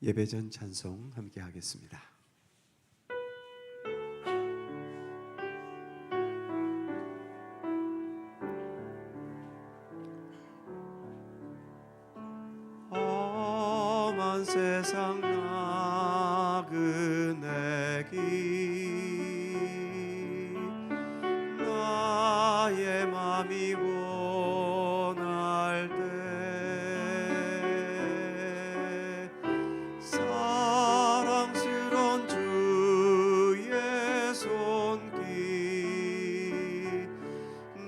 예배전 찬송 함께 하겠습니다. 험한 세상 나그네 길 나의 맘이 원할 때 사랑스런 주의 손길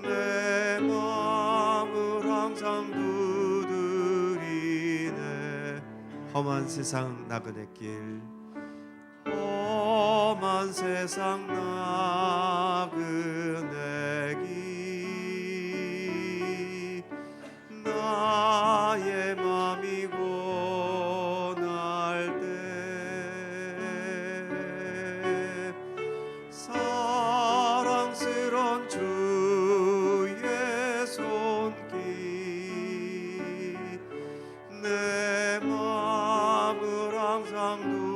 내 맘을 항상 두드리네. 험한 세상 나그네 길 험한 세상 나그네 길 나의 맘이 원할 때 사랑스런 주의 손길 내 맘을 항상 두드리네.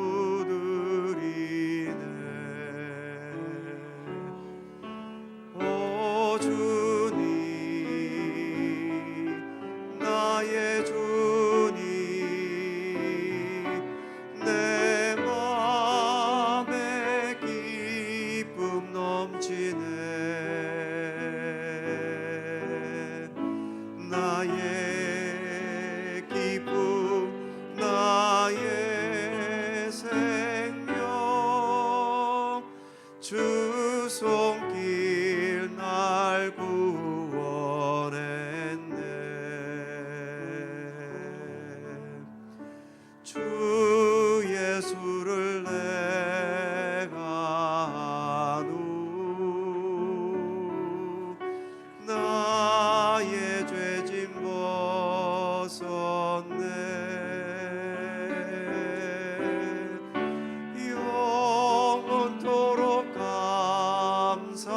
오 주님 나의 주님 내 맘에 기쁨 넘치네. 나의 기쁨 나의 생명 주 손길 날 구원했네. 주 예수를 내가 아누 나의 죄짐 벗었네. 영원토록 감사하며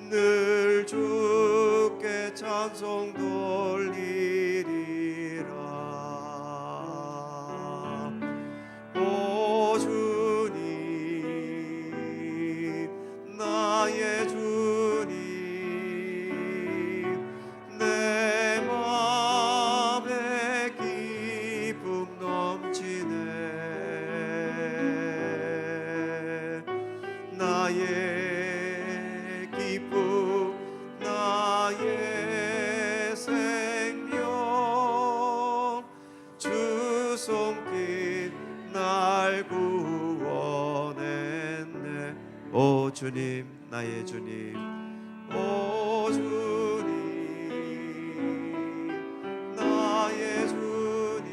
늘 주께 찬송 돌리리라. 오 주님 나의 주님 내 맘에 기쁨 넘치네. 나의 기쁨 나의 생명 주 손길 날 구원했네. 오 주님 나의 주님 오 주님 나의 주님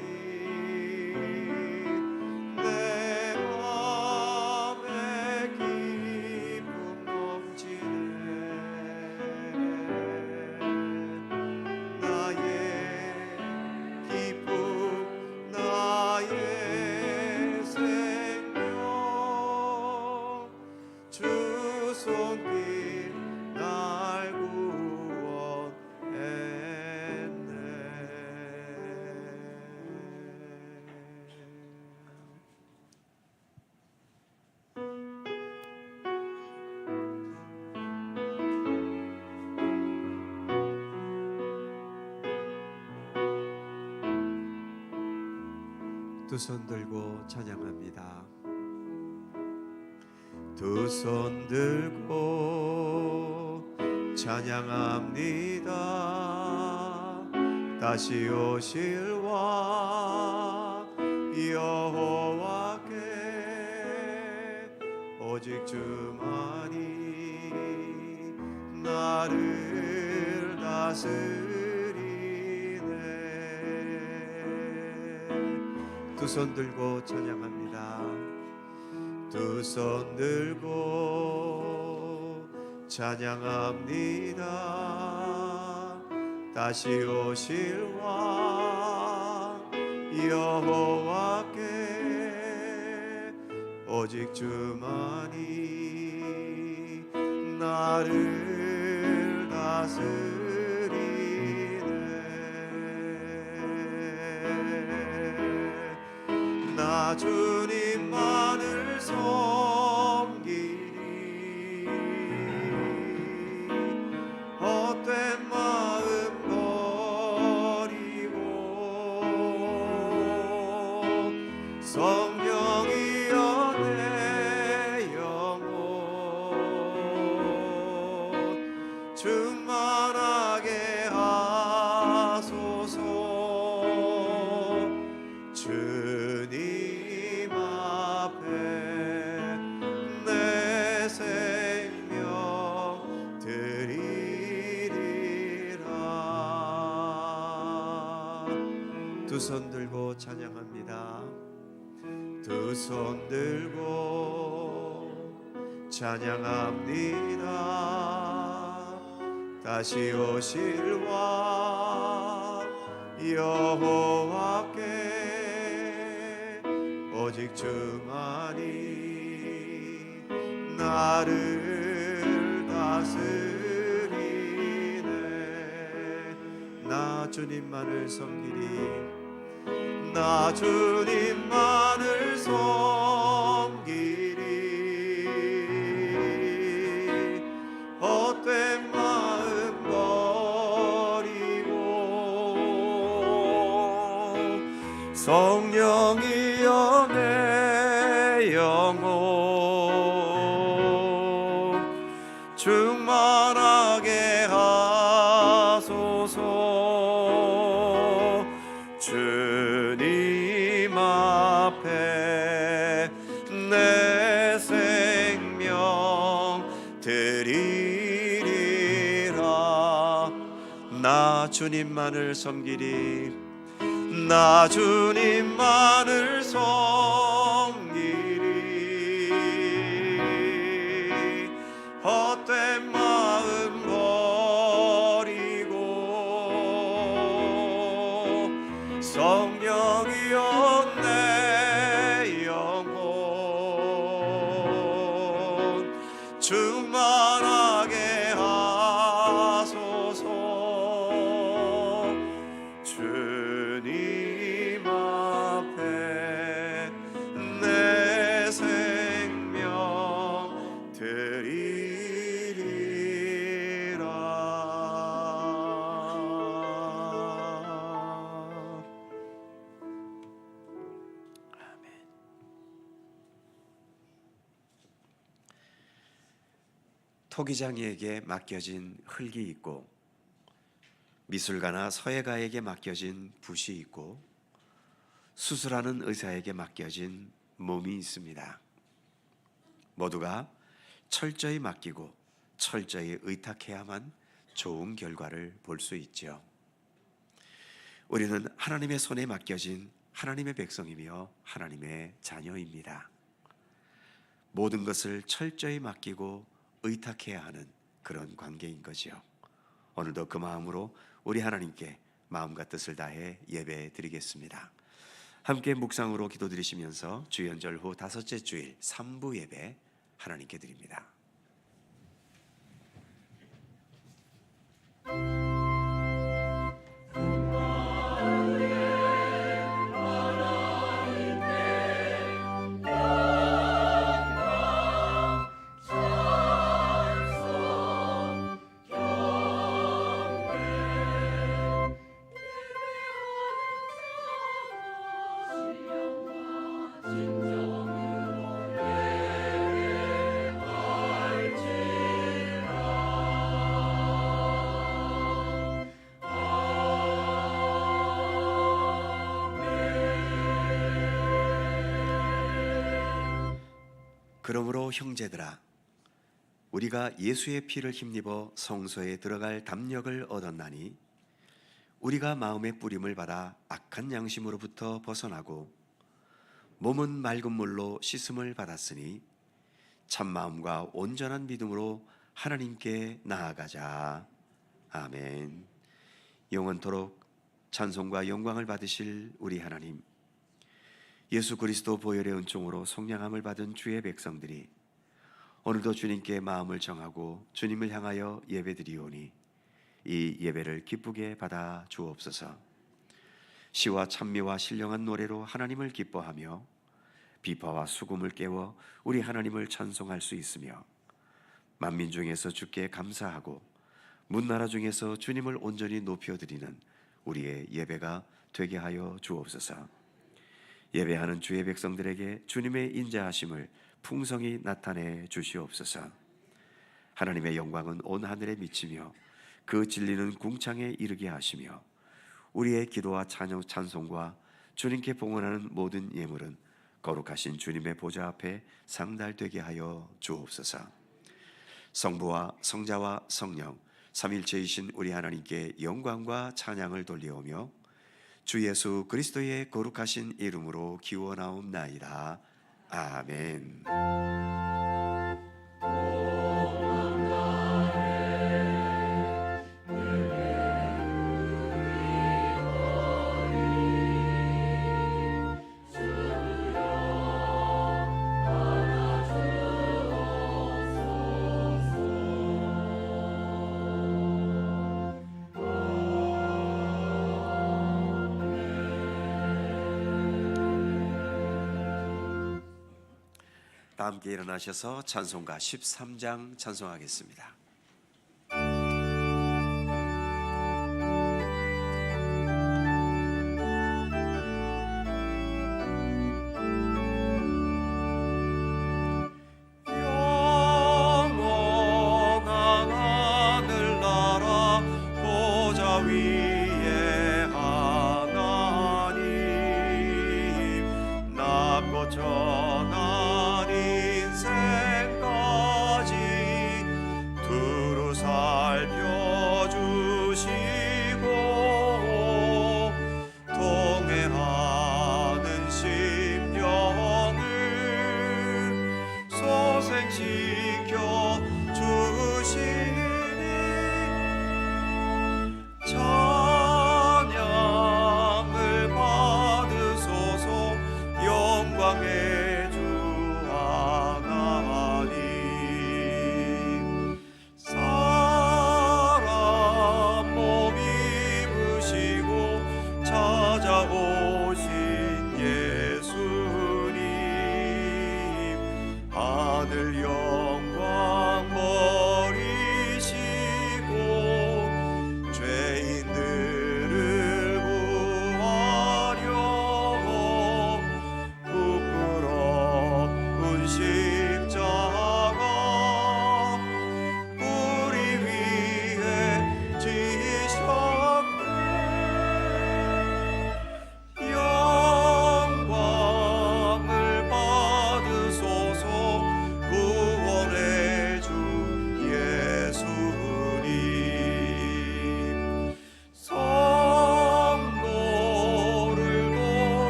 내 맘에 기쁨 넘치네. 나의 기쁨 나의 생명 주 손길 날 구원했네. 두 손 들고 찬양합니다. 두 손 들고 찬양합니다. 다시 오실 왕 여호와께 오직 주만이 나를 다스리네. 두 손 들고 찬양합니다. 두 손 들고 찬양합니다. 다시 오실 왕 여호와께 오직 주만이 나를 다스리네. 나 주님만을 섬기리 헛된 마음 버리고 성령이여 내 영혼 충만하게 하소서. 주님 앞에 내 생명 드리리라. 두 손 들고 찬양합니다. 두 손 들고 찬양합니다. 다시 오실 왕 여호와께 오직 주만이 나를 다스리네. 나 주님만을 섬기리 나 주님만을 섬기리 헛된 마음 버리고 성령이여 내 영혼 충만하게 하소서. 주님 앞에 내 생명 드리리라. 나 주님만을 섬기리 나 주님만을 섬기리 헛된 마음 버리고 성령이여 내 영혼 충만하게 하소서. 주님 앞에 내 생명 드리리라. 아멘. 토기장이에게 맡겨진 흙이 있고 미술가나 서예가에게 맡겨진 붓이 있고 수술하는 의사에게 맡겨진 몸이 있습니다. 모두가 철저히 맡기고 철저히 의탁해야만 좋은 결과를 볼 수 있죠. 우리는 하나님의 손에 맡겨진 하나님의 백성이며 하나님의 자녀입니다. 모든 것을 철저히 맡기고 의탁해야 하는 그런 관계인 거죠. 오늘도 그 마음으로 우리 하나님께 마음과 뜻을 다해 예배 드리겠습니다. 함께 묵상으로 기도드리시면서 주연절 후 다섯째 주일 3부 예배 하나님께 드립니다. 그러므로 형제들아, 우리가 예수의 피를 힘입어 성소에 들어갈 담력을 얻었나니 우리가 마음의 뿌림을 받아 악한 양심으로부터 벗어나고 몸은 맑은 물로 씻음을 받았으니 참마음과 온전한 믿음으로 하나님께 나아가자. 아멘. 영원토록 찬송과 영광을 받으실 우리 하나님, 예수 그리스도 보혈의 은총으로 속량함을 받은 주의 백성들이 오늘도 주님께 마음을 정하고 주님을 향하여 예배드리오니 이 예배를 기쁘게 받아 주옵소서. 시와 찬미와 신령한 노래로 하나님을 기뻐하며 비파와 수금을 깨워 우리 하나님을 찬송할 수 있으며 만민 중에서 주께 감사하고 문나라 중에서 주님을 온전히 높여드리는 우리의 예배가 되게 하여 주옵소서. 예배하는 주의 백성들에게 주님의 인자하심을 풍성히 나타내 주시옵소서. 하나님의 영광은 온 하늘에 미치며 그 진리는 궁창에 이르게 하시며 우리의 기도와 찬송과 주님께 봉헌하는 모든 예물은 거룩하신 주님의 보좌 앞에 상달되게 하여 주옵소서. 성부와 성자와 성령 삼일체이신 우리 하나님께 영광과 찬양을 돌리오며 주 예수 그리스도의 거룩하신 이름으로 기원하옵나이다. 아멘. 다 함께 일어나셔서 찬송가 13장 찬송하겠습니다.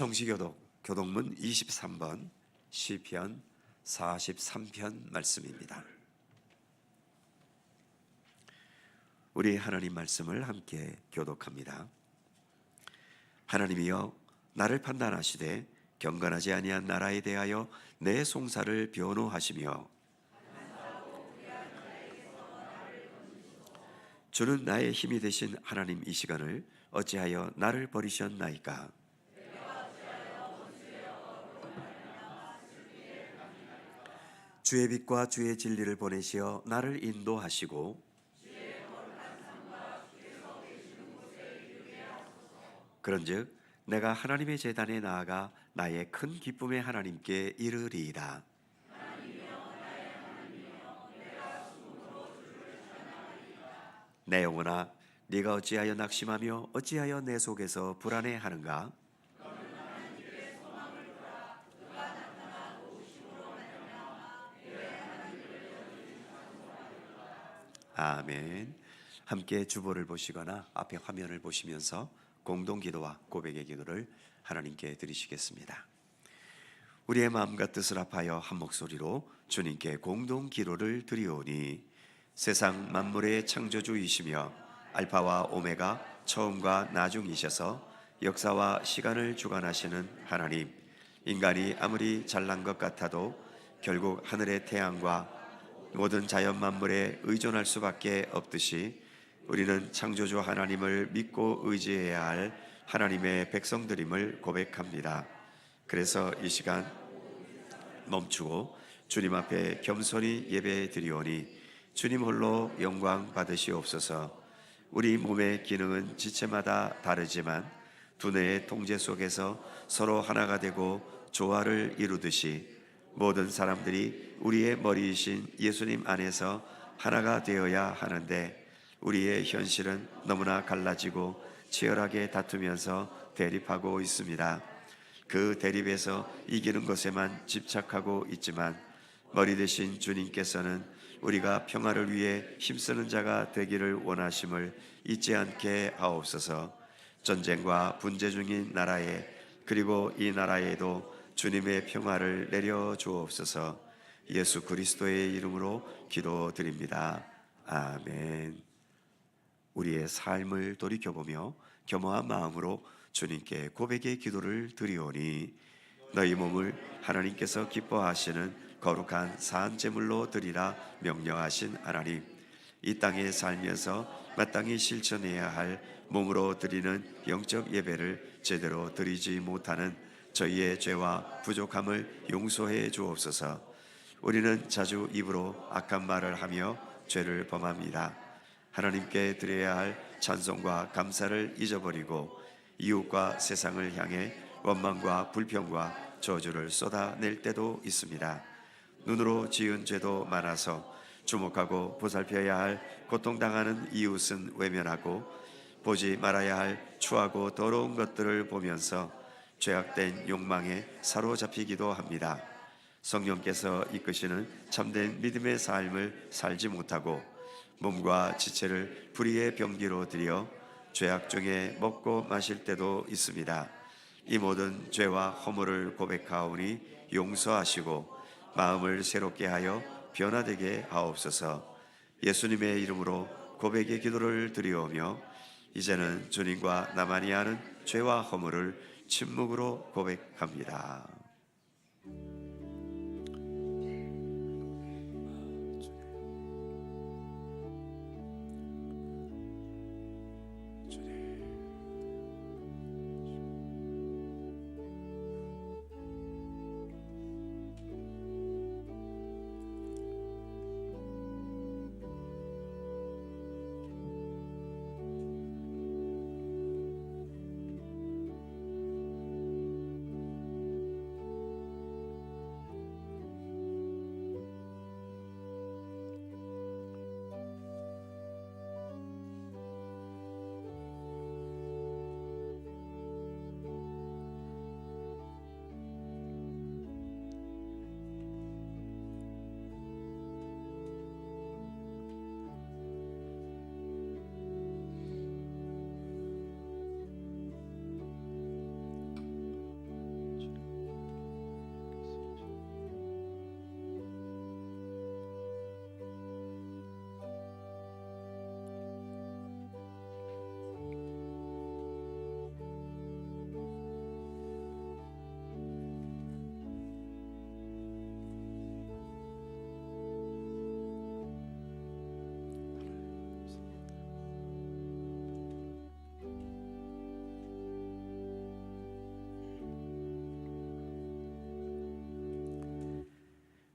성시교독 교독문 23번 시편 43편 말씀입니다. 우리 하나님 말씀을 함께 교독합니다. 하나님이여 나를 판단하시되 경건하지 아니한 나라에 대하여 내 송사를 변호하시며 주는 나의 힘이 되신 하나님 이 시간을 어찌하여 나를 버리셨나이까? 주의 빛과 주의 진리를 보내시어 나를 인도하시고 그런즉 내가 하나님의 제단에 나아가 나의 큰 기쁨의 하나님께 이르리이다. 내 영혼아, 네가 어찌하여 낙심하며 어찌하여 내 속에서 불안해하는가? 아멘. 함께 주보를 보시거나 앞에 화면을 보시면서 공동 기도와 고백의 기도를 하나님께 드리시겠습니다. 우리의 마음과 뜻을 합하여 한 목소리로 주님께 공동 기도를 드리오니, 세상 만물의 창조주이시며 알파와 오메가 처음과 나중이셔서 역사와 시간을 주관하시는 하나님, 인간이 아무리 잘난 것 같아도 결국 하늘의 태양과 모든 자연 만물에 의존할 수밖에 없듯이 우리는 창조주 하나님을 믿고 의지해야 할 하나님의 백성들임을 고백합니다. 그래서 이 시간 멈추고 주님 앞에 겸손히 예배 드리오니, 주님 홀로 영광 받으시옵소서. 우리 몸의 기능은 지체마다 다르지만 두뇌의 통제 속에서 서로 하나가 되고 조화를 이루듯이 모든 사람들이 우리의 머리이신 예수님 안에서 하나가 되어야 하는데, 우리의 현실은 너무나 갈라지고 치열하게 다투면서 대립하고 있습니다. 그 대립에서 이기는 것에만 집착하고 있지만, 머리 대신 주님께서는 우리가 평화를 위해 힘쓰는 자가 되기를 원하심을 잊지 않게 하옵소서. 전쟁과 분재 중인 나라에, 그리고 이 나라에도 주님의 평화를 내려 주옵소서. 예수 그리스도의 이름으로 기도드립니다. 아멘. 우리의 삶을 돌이켜보며 겸허한 마음으로 주님께 고백의 기도를 드리오니, 너희 몸을 하나님께서 기뻐하시는 거룩한 산제물로 드리라 명령하신 하나님, 이 땅에 살면서 마땅히 실천해야 할 몸으로 드리는 영적 예배를 제대로 드리지 못하는 저희의 죄와 부족함을 용서해 주옵소서. 우리는 자주 입으로 악한 말을 하며 죄를 범합니다. 하나님께 드려야 할 찬송과 감사를 잊어버리고 이웃과 세상을 향해 원망과 불평과 저주를 쏟아낼 때도 있습니다. 눈으로 지은 죄도 많아서 주목하고 보살펴야 할 고통당하는 이웃은 외면하고, 보지 말아야 할 추하고 더러운 것들을 보면서 죄악된 욕망에 사로잡히기도 합니다. 성령께서 이끄시는 참된 믿음의 삶을 살지 못하고 몸과 지체를 불의의 병기로 들여 죄악 중에 먹고 마실 때도 있습니다. 이 모든 죄와 허물을 고백하오니 용서하시고 마음을 새롭게 하여 변화되게 하옵소서. 예수님의 이름으로 고백의 기도를 드리오며, 이제는 주님과 나만이 아는 죄와 허물을 침묵으로 고백합니다.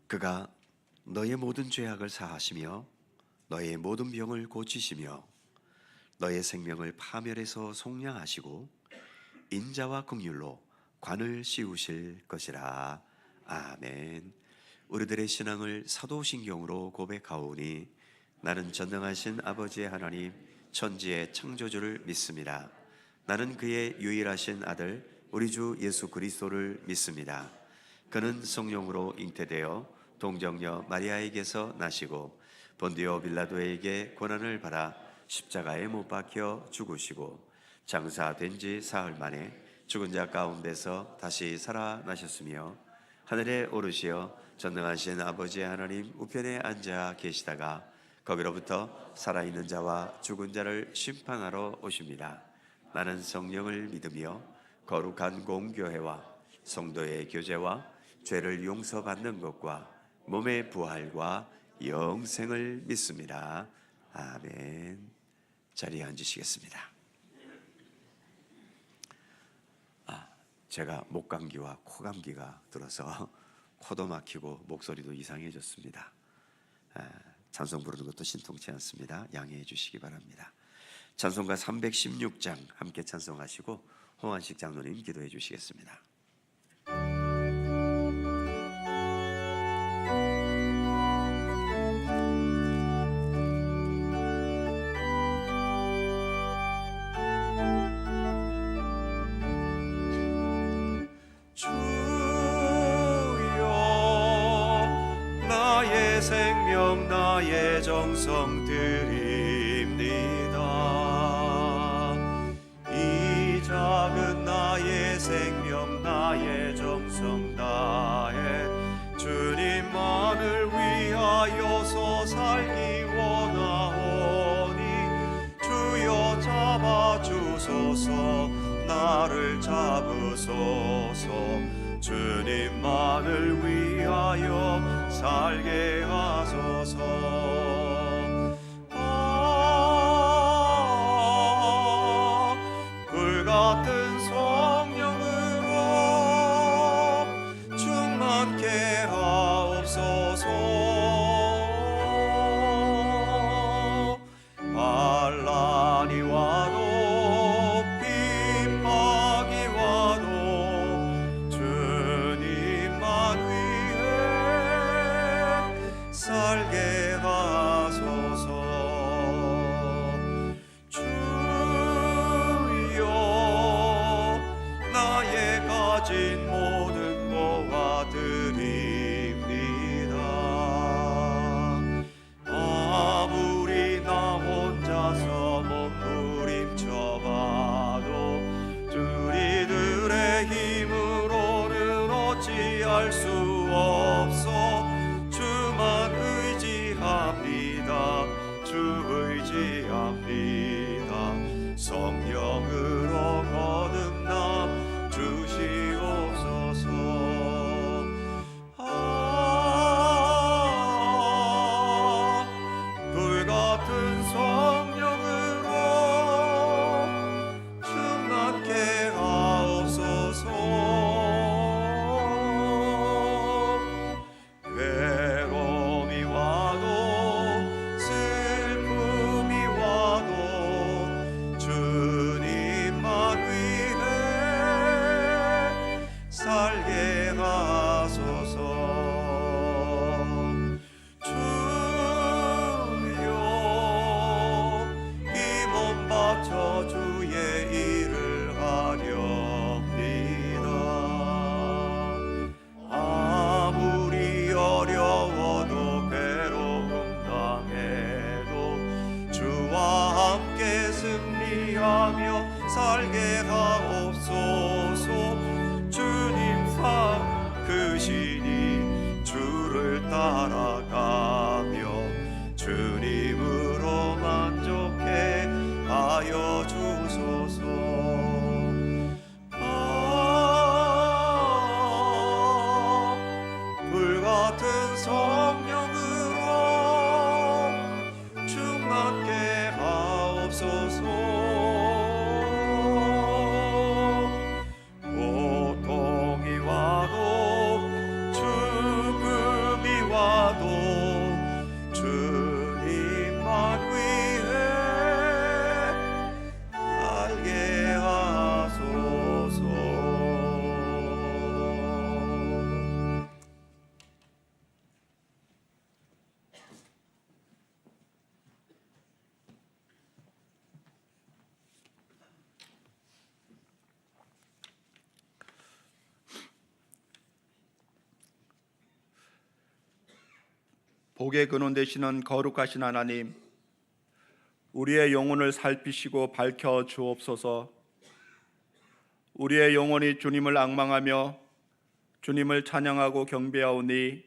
그가 너의 모든 죄악을 사하시며 너의 모든 병을 고치시며 너의 생명을 파멸해서 속량하시고 인자와 긍휼로 관을 씌우실 것이라. 아멘. 우리들의 신앙을 사도신경으로 고백하오니, 나는 전능하신 아버지의 하나님 천지의 창조주를 믿습니다. 나는 그의 유일하신 아들 우리 주 예수 그리스도를 믿습니다. 그는 성령으로 잉태되어 동정녀 마리아에게서 나시고 본디오 빌라도에게 고난을 받아 십자가에 못 박혀 죽으시고 장사된 지 사흘 만에 죽은 자 가운데서 다시 살아나셨으며 하늘에 오르시어 전능하신 아버지 하나님 우편에 앉아 계시다가 거기로부터 살아있는 자와 죽은 자를 심판하러 오십니다. 나는 성령을 믿으며 거룩한 공교회와 성도의 교제와 죄를 용서받는 것과 몸의 부활과 영생을 믿습니다. 아멘. 자리에 앉으시겠습니다. 제가 목감기와 코감기가 들어서 코도 막히고 목소리도 이상해졌습니다. 찬송 부르는 것도 신통치 않습니다. 양해해 주시기 바랍니다. 찬송가 316장 함께 찬송하시고 홍한식 장로님 기도해 주시겠습니다. 생명 나의 정성 드립니다. 이 작은 나의 생명 나의 정성 다해 주님만을 위하여서 살기 원하오니 주여 잡아주소서 나를 잡으소서 주님만을 위하여 살게 하소서. 불같은 성령으로 충만케 하옵소서. 환난이 와도 핍박이 와도 살게 하소서. 주여 나의 가진 모든 모아드립니다. 아무리 나 혼자서 몸부림쳐봐도 우리들의 힘으로는 어찌할 수 없어. 주만 의지합니다. 주 의지합니다. 성령으로 거듭남 주시옵소서. 불같은 성령으로 충만케 하옵소서. 괴로움이 와도 슬픔이 와도 주님만 위해 살게 하소서. 주여 이 몸 바쳐 주의 일을 하렵니다. 아무리 어려워도 괴로움 당해도 주와 함께 승리하며 살게 하옵소서. 주님 상 크시니 주를 따라가며 주님으로 만족해 하여 주소서. 불같은 성령으로 충만케 하옵소서. 고통이 와도 죽음이 와도 주님만 위해 살게 하소서. 복의 근원 되시는 거룩하신 하나님, 우리의 영혼을 살피시고 밝혀 주옵소서. 우리의 영혼이 주님을 앙망하며 주님을 찬양하고 경배하오니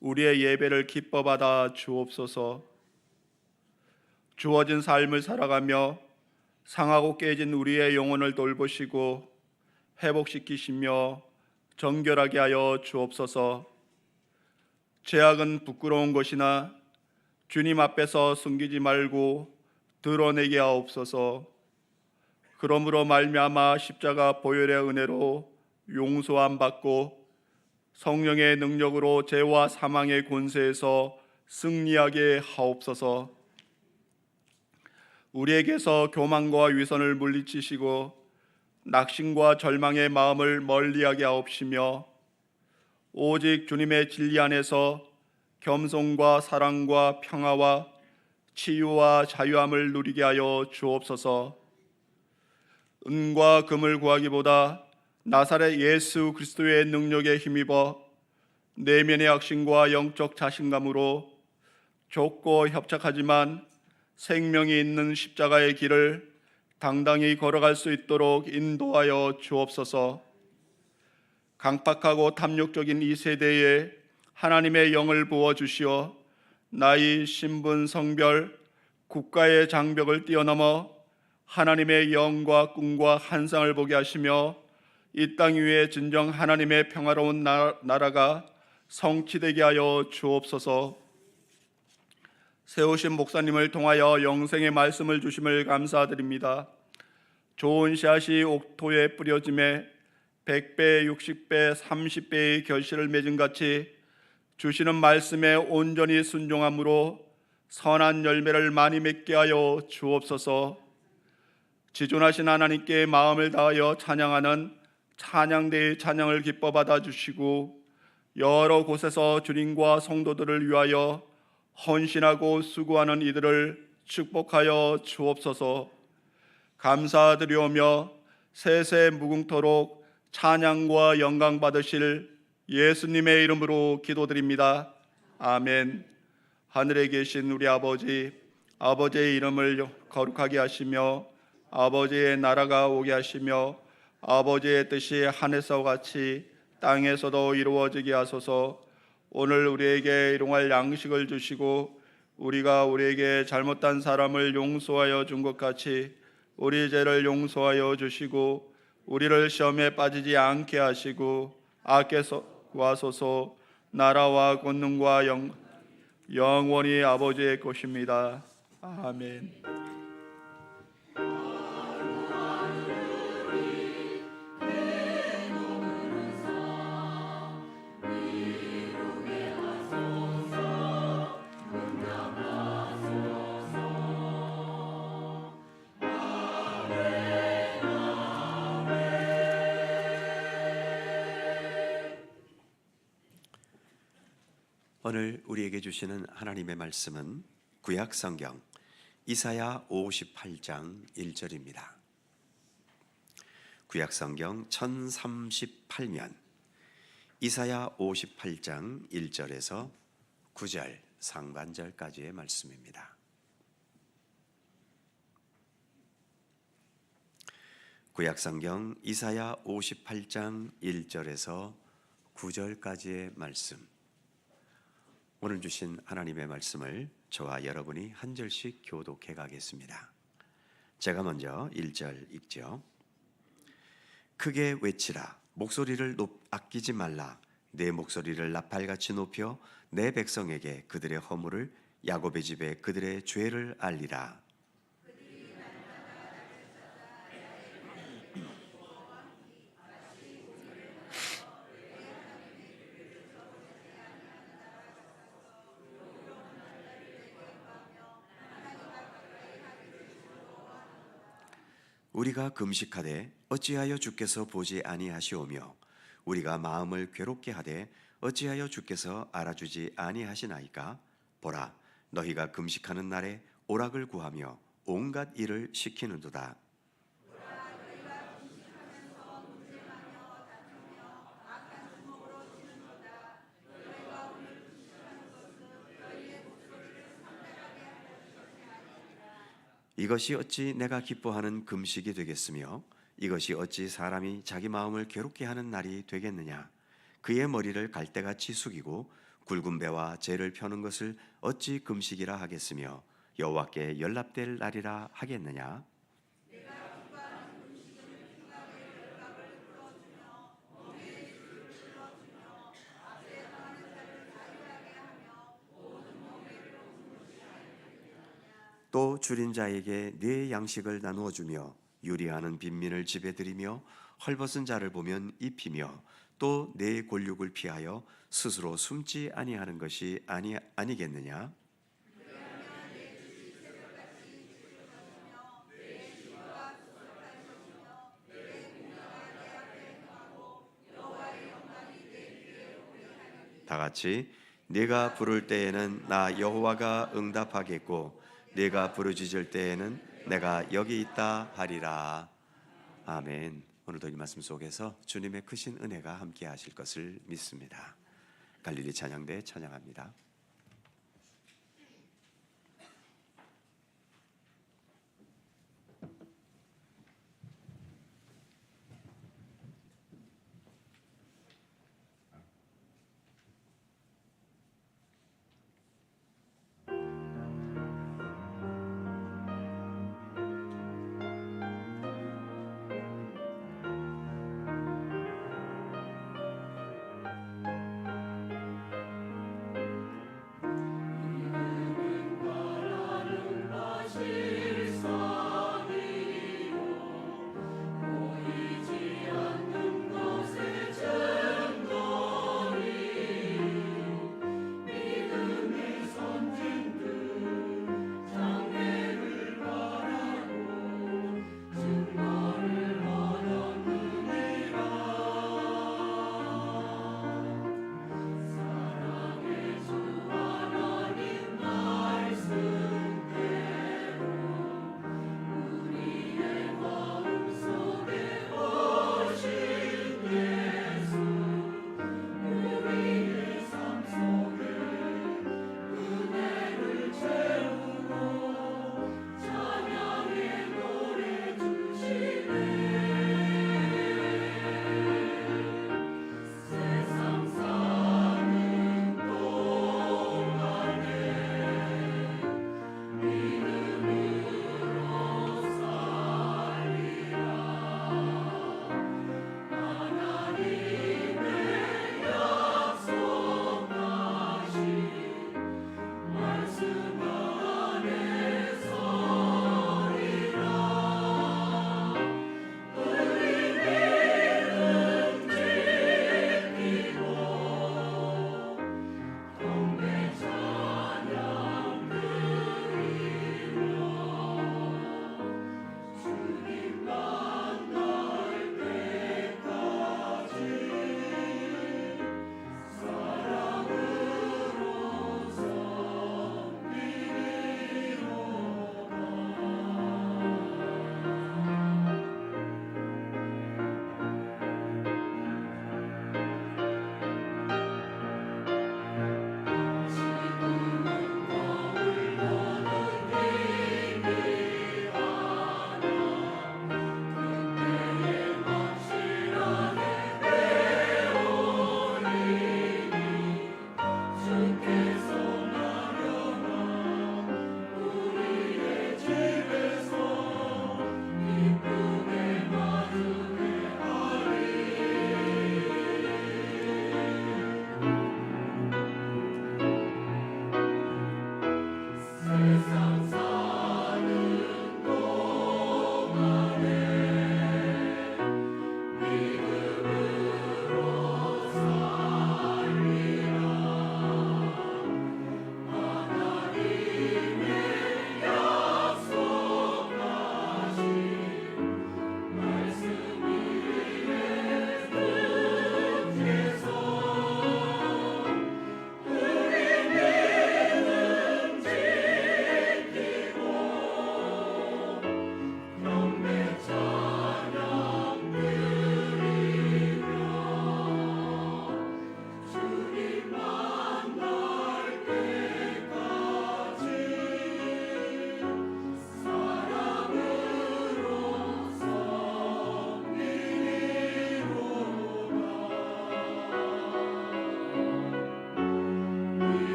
우리의 예배를 기뻐 받아 주옵소서. 주어진 삶을 살아가며 상하고 깨진 우리의 영혼을 돌보시고 회복시키시며 정결하게 하여 주옵소서. 죄악은 부끄러운 것이나 주님 앞에서 숨기지 말고 드러내게 하옵소서. 그러므로 말미암아 십자가 보혈의 은혜로 용서함 받고 성령의 능력으로 죄와 사망의 권세에서 승리하게 하옵소서. 우리에게서 교만과 위선을 물리치시고 낙심과 절망의 마음을 멀리하게 하옵시며 오직 주님의 진리 안에서 겸손과 사랑과 평화와 치유와 자유함을 누리게 하여 주옵소서. 은과 금을 구하기보다 나사렛 예수 그리스도의 능력에 힘입어 내면의 확신과 영적 자신감으로 좁고 협착하지만 생명이 있는 십자가의 길을 당당히 걸어갈 수 있도록 인도하여 주옵소서. 강팍하고 탐욕적인 이 세대에 하나님의 영을 부어주시어 나이, 신분, 성별, 국가의 장벽을 뛰어넘어 하나님의 영과 꿈과 환상을 보게 하시며 이 땅 위에 진정 하나님의 평화로운 나라가 성취되게 하여 주옵소서. 세우신 목사님을 통하여 영생의 말씀을 주심을 감사드립니다. 좋은 씨앗이 옥토에 뿌려짐에 100배, 60배, 30배의 결실을 맺은 같이 주시는 말씀에 온전히 순종함으로 선한 열매를 많이 맺게 하여 주옵소서. 지존하신 하나님께 마음을 다하여 찬양하는 찬양대의 찬양을 기뻐 받아 주시고 여러 곳에서 주님과 성도들을 위하여 헌신하고 수고하는 이들을 축복하여 주옵소서. 감사드리오며 세세 무궁토록 찬양과 영광 받으실 예수님의 이름으로 기도드립니다. 아멘. 하늘에 계신 우리 아버지, 아버지의 이름을 거룩하게 하시며 아버지의 나라가 오게 하시며 아버지의 뜻이 하늘에서 같이 땅에서도 이루어지게 하소서. 오늘 우리에게 일용할 양식을 주시고 우리가 우리에게 잘못한 사람을 용서하여 준 것 같이 우리 죄를 용서하여 주시고 우리를 시험에 빠지지 않게 하시고 악에서 구하소서. 나라와 권능과 영원히 아버지의 것입니다. 아멘. 오늘 우리에게 주시는 하나님의 말씀은 구약 성경 이사야 58장 1절입니다. 구약 성경 1038면 이사야 58장 1절에서 9절 상반절까지의 말씀입니다. 구약 성경 이사야 58장 1절에서 9절까지의 말씀, 오늘 주신 하나님의 말씀을 저와 여러분이 한 절씩 교독해 가겠습니다. 제가 먼저 1절 읽죠. 크게 외치라, 목소리를 아끼지 말라. 내 목소리를 나팔같이 높여 내 백성에게 그들의 허물을, 야곱의 집에 그들의 죄를 알리라. 우리가 금식하되 어찌하여 주께서 보지 아니하시오며 우리가 마음을 괴롭게 하되 어찌하여 주께서 알아주지 아니하시나이까? 보라, 너희가 금식하는 날에 오락을 구하며 온갖 일을 시키는도다. 이것이 어찌 내가 기뻐하는 금식이 되겠으며 이것이 어찌 사람이 자기 마음을 괴롭게 하는 날이 되겠느냐. 그의 머리를 갈대같이 숙이고 굵은 배와 재를 펴는 것을 어찌 금식이라 하겠으며 여호와께 연락될 날이라 하겠느냐. 또 줄인 자에게 네 양식을 나누어 주며 유리하는 빈민을 집에 들이며 헐벗은 자를 보면 입히며 또 내 골육을 피하여 스스로 숨지 아니하는 것이 아니겠느냐. 다 같이 네가 부를 때에는 나 여호와가 응답하겠고 네가 부르짖을 때에는 내가 여기 있다 하리라. 아멘. 오늘도 이 말씀 속에서 주님의 크신 은혜가 함께 하실 것을 믿습니다. 갈릴리 찬양대 찬양합니다.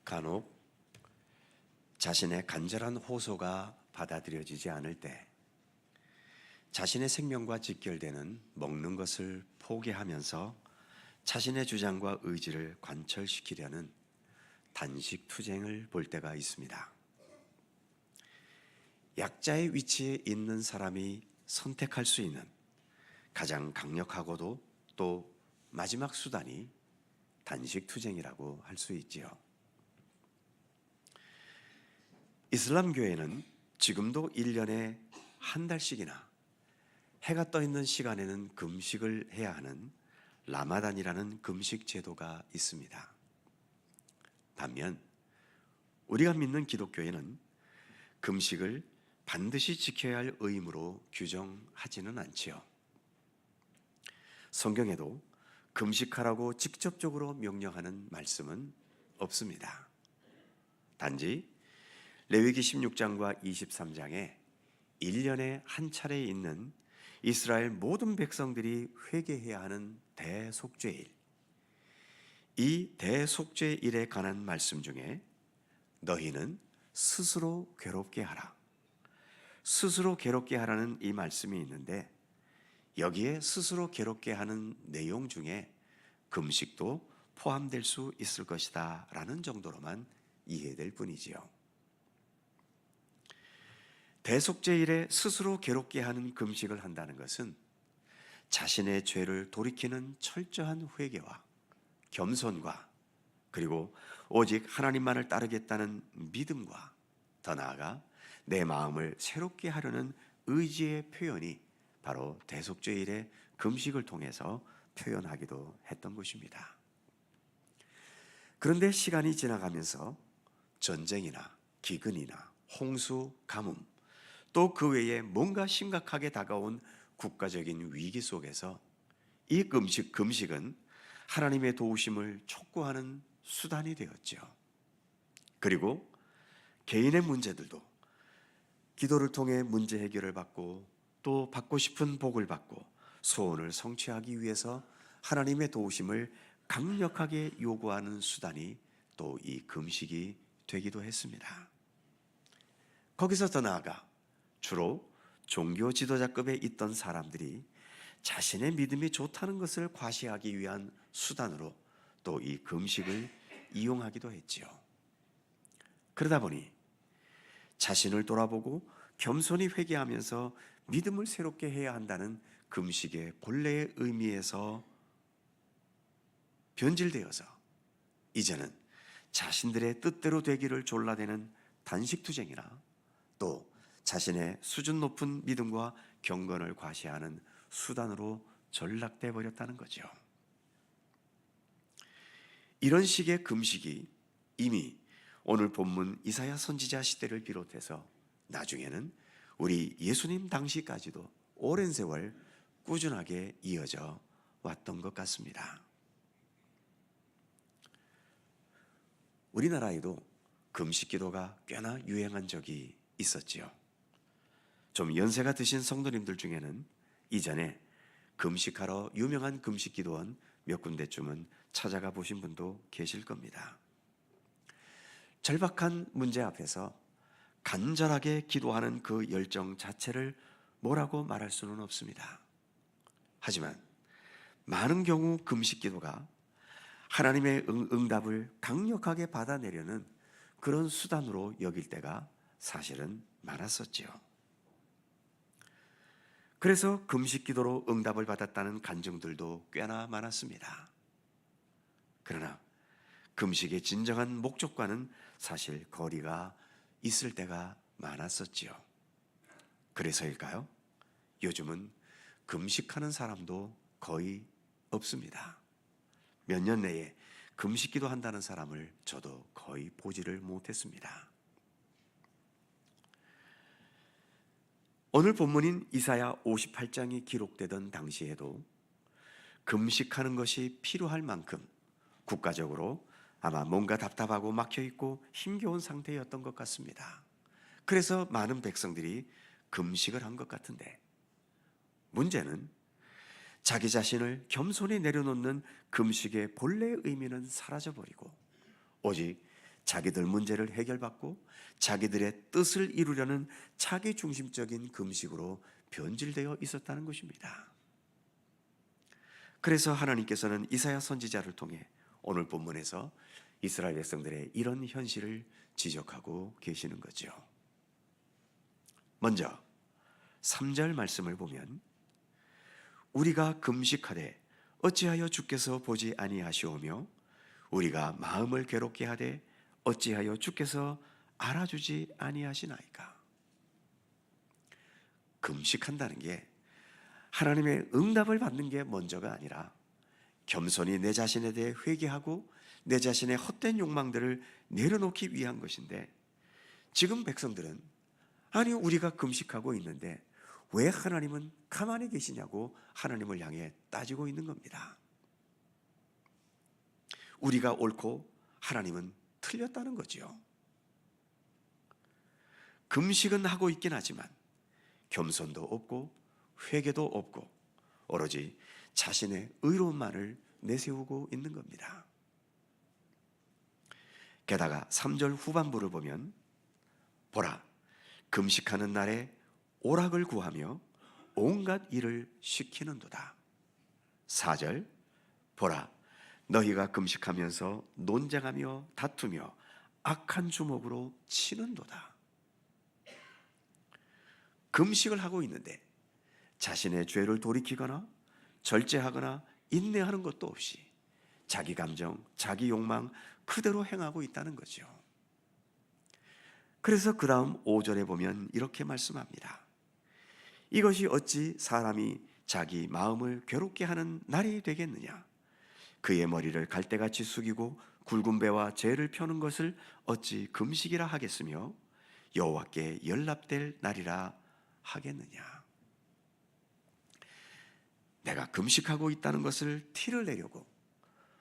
간혹 자신의 간절한 호소가 받아들여지지 않을 때 자신의 생명과 직결되는 먹는 것을 포기하면서 자신의 주장과 의지를 관철시키려는 단식 투쟁을 볼 때가 있습니다. 약자의 위치에 있는 사람이 선택할 수 있는 가장 강력하고도 또 마지막 수단이 단식 투쟁이라고 할 수 있지요. 이슬람 교회는 지금도 1년에 한 달씩이나 해가 떠 있는 시간에는 금식을 해야 하는 라마단이라는 금식 제도가 있습니다. 반면 우리가 믿는 기독교회는 금식을 반드시 지켜야 할 의무로 규정하지는 않지요. 성경에도 금식하라고 직접적으로 명령하는 말씀은 없습니다. 단지 레위기 16장과 23장에 1년에 한 차례 있는 이스라엘 모든 백성들이 회개해야 하는 대속죄일, 이 대속죄일에 관한 말씀 중에 너희는 스스로 괴롭게 하라, 스스로 괴롭게 하라는 이 말씀이 있는데, 여기에 스스로 괴롭게 하는 내용 중에 금식도 포함될 수 있을 것이다 라는 정도로만 이해될 뿐이지요. 대속죄일에 스스로 괴롭게 하는 금식을 한다는 것은 자신의 죄를 돌이키는 철저한 회개와 겸손과 그리고 오직 하나님만을 따르겠다는 믿음과 더 나아가 내 마음을 새롭게 하려는 의지의 표현이 바로 대속죄일의 금식을 통해서 표현하기도 했던 것입니다. 그런데 시간이 지나가면서 전쟁이나 기근이나 홍수, 가뭄, 또 그 외에 뭔가 심각하게 다가온 국가적인 위기 속에서 이 금식은 하나님의 도우심을 촉구하는 수단이 되었죠. 그리고 개인의 문제들도 기도를 통해 문제 해결을 받고 또 받고 싶은 복을 받고 소원을 성취하기 위해서 하나님의 도우심을 강력하게 요구하는 수단이 또 이 금식이 되기도 했습니다. 거기서 더 나아가 주로 종교 지도자급에 있던 사람들이 자신의 믿음이 좋다는 것을 과시하기 위한 수단으로 또 이 금식을 이용하기도 했지요. 그러다 보니 자신을 돌아보고 겸손히 회개하면서 믿음을 새롭게 해야 한다는 금식의 본래의 의미에서 변질되어서 이제는 자신들의 뜻대로 되기를 졸라대는 단식투쟁이나 또 자신의 수준 높은 믿음과 경건을 과시하는 수단으로 전락돼 버렸다는 거죠. 이런 식의 금식이 이미 오늘 본문 이사야 선지자 시대를 비롯해서 나중에는 우리 예수님 당시까지도 오랜 세월 꾸준하게 이어져 왔던 것 같습니다. 우리나라에도 금식 기도가 꽤나 유행한 적이 있었지요. 좀 연세가 드신 성도님들 중에는 이전에 금식하러 유명한 금식 기도원 몇 군데쯤은 찾아가 보신 분도 계실 겁니다. 절박한 문제 앞에서 간절하게 기도하는 그 열정 자체를 뭐라고 말할 수는 없습니다. 하지만 많은 경우 금식 기도가 하나님의 응답을 강력하게 받아내려는 그런 수단으로 여길 때가 사실은 많았었지요. 그래서 금식 기도로 응답을 받았다는 간증들도 꽤나 많았습니다. 그러나 금식의 진정한 목적과는 사실 거리가 있을 때가 많았었지요. 그래서일까요? 요즘은 금식하는 사람도 거의 없습니다. 몇 년 내에 금식 기도한다는 사람을 저도 거의 보지를 못했습니다. 오늘 본문인 이사야 58장이 기록되던 당시에도 금식하는 것이 필요할 만큼 국가적으로 아마 뭔가 답답하고 막혀있고 힘겨운 상태였던 것 같습니다. 그래서 많은 백성들이 금식을 한 것 같은데, 문제는 자기 자신을 겸손히 내려놓는 금식의 본래의 의미는 사라져버리고 오직 자기들 문제를 해결받고 자기들의 뜻을 이루려는 자기 중심적인 금식으로 변질되어 있었다는 것입니다. 그래서 하나님께서는 이사야 선지자를 통해 오늘 본문에서 이스라엘 백성들의 이런 현실을 지적하고 계시는 거죠. 먼저 3절 말씀을 보면 우리가 금식하되 어찌하여 주께서 보지 아니하시오며 우리가 마음을 괴롭게 하되 어찌하여 주께서 알아주지 아니하시나이까. 금식한다는 게 하나님의 응답을 받는 게 먼저가 아니라 겸손히 내 자신에 대해 회개하고 내 자신의 헛된 욕망들을 내려놓기 위한 것인데, 지금 백성들은 아니 우리가 금식하고 있는데 왜 하나님은 가만히 계시냐고 하나님을 향해 따지고 있는 겁니다. 우리가 옳고 하나님은 틀렸다는 거죠. 금식은 하고 있긴 하지만 겸손도 없고 회개도 없고 오로지 자신의 의로움만을 내세우고 있는 겁니다. 게다가 3절 후반부를 보면 보라, 금식하는 날에 오락을 구하며 온갖 일을 시키는도다. 4절 보라, 너희가 금식하면서 논쟁하며 다투며 악한 주먹으로 치는도다. 금식을 하고 있는데 자신의 죄를 돌이키거나 절제하거나 인내하는 것도 없이 자기 감정, 자기 욕망 그대로 행하고 있다는 거죠. 그래서 그 다음 5절에 보면 이렇게 말씀합니다. 이것이 어찌 사람이 자기 마음을 괴롭게 하는 날이 되겠느냐. 그의 머리를 갈대같이 숙이고 굵은 배와 재를 펴는 것을 어찌 금식이라 하겠으며 여호와께 연락될 날이라 하겠느냐. 내가 금식하고 있다는 것을 티를 내려고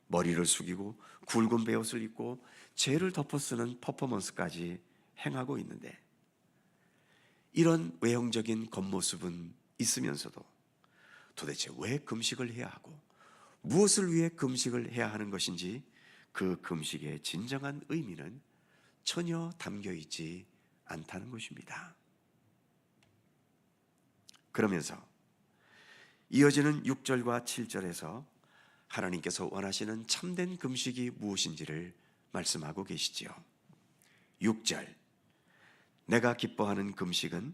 머리를 숙이고 굵은 베옷을 입고 재를 덮어 쓰는 퍼포먼스까지 행하고 있는데, 이런 외형적인 겉모습은 있으면서도 도대체 왜 금식을 해야 하고 무엇을 위해 금식을 해야 하는 것인지 그 금식의 진정한 의미는 전혀 담겨 있지 않다는 것입니다. 그러면서 이어지는 6절과 7절에서 하나님께서 원하시는 참된 금식이 무엇인지를 말씀하고 계시지요. 6절, 내가 기뻐하는 금식은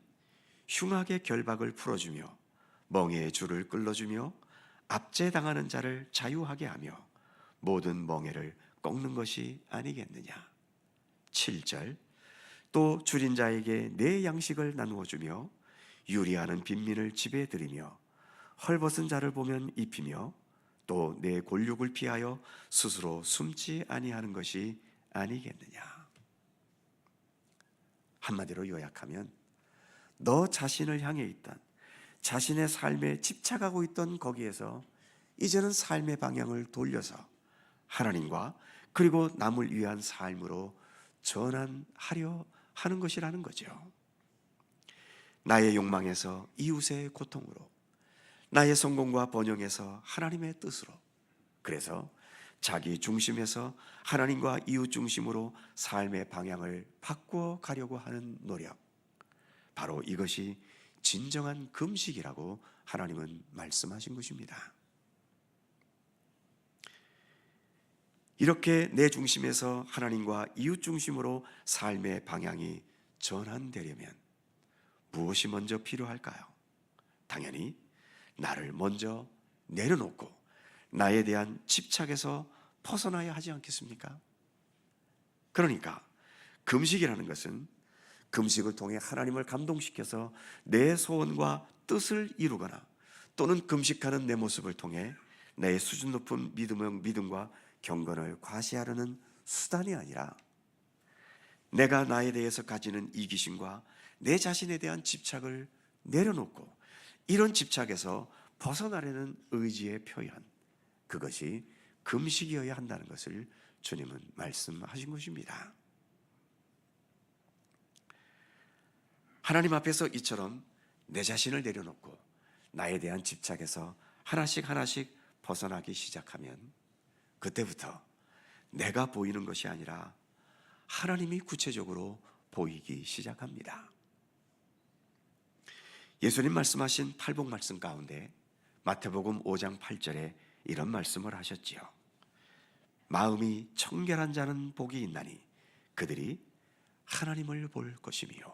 흉악의 결박을 풀어주며 멍에의 줄을 끌어주며 압제당하는 자를 자유하게 하며 모든 멍에를 꺾는 것이 아니겠느냐. 7절, 또 줄인 자에게 내 양식을 나누어 주며 유리하는 빈민을 집에 들이며 헐벗은 자를 보면 입히며 또 내 골육을 피하여 스스로 숨지 아니하는 것이 아니겠느냐. 한마디로 요약하면 너 자신을 향해 있던 자신의 삶에 집착하고 있던 거기에서 이제는 삶의 방향을 돌려서 하나님과 그리고 남을 위한 삶으로 전환하려 하는 것이라는 거죠. 나의 욕망에서 이웃의 고통으로, 나의 성공과 번영에서 하나님의 뜻으로, 그래서 자기 중심에서 하나님과 이웃 중심으로 삶의 방향을 바꾸어 가려고 하는 노력, 바로 이것이 진정한 금식이라고 하나님은 말씀하신 것입니다. 이렇게 내 중심에서 하나님과 이웃 중심으로 삶의 방향이 전환되려면 무엇이 먼저 필요할까요? 당연히 나를 먼저 내려놓고 나에 대한 집착에서 벗어나야 하지 않겠습니까? 그러니까 금식이라는 것은 금식을 통해 하나님을 감동시켜서 내 소원과 뜻을 이루거나 또는 금식하는 내 모습을 통해 내 수준 높은 믿음과 경건을 과시하려는 수단이 아니라 내가 나에 대해서 가지는 이기심과 내 자신에 대한 집착을 내려놓고 이런 집착에서 벗어나려는 의지의 표현, 그것이 금식이어야 한다는 것을 주님은 말씀하신 것입니다. 하나님 앞에서 이처럼 내 자신을 내려놓고 나에 대한 집착에서 하나씩 벗어나기 시작하면 그때부터 내가 보이는 것이 아니라 하나님이 구체적으로 보이기 시작합니다. 예수님 말씀하신 팔복 말씀 가운데 마태복음 5장 8절에 이런 말씀을 하셨지요. 마음이 청결한 자는 복이 있나니 그들이 하나님을 볼 것이며.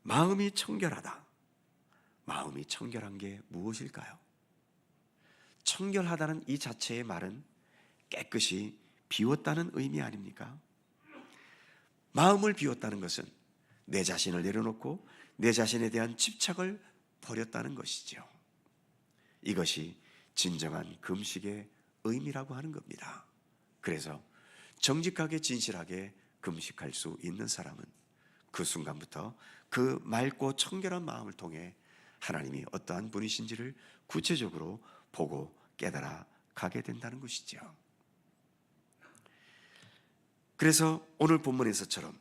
마음이 청결하다. 마음이 청결한 게 무엇일까요? 청결하다는 이 자체의 말은 깨끗이 비웠다는 의미 아닙니까? 마음을 비웠다는 것은 내 자신을 내려놓고 내 자신에 대한 집착을 버렸다는 것이죠. 이것이 진정한 금식의 의미라고 하는 겁니다. 그래서 정직하게 진실하게 금식할 수 있는 사람은 그 순간부터 그 맑고 청결한 마음을 통해 하나님이 어떠한 분이신지를 구체적으로 보고 깨달아 가게 된다는 것이죠. 그래서 오늘 본문에서처럼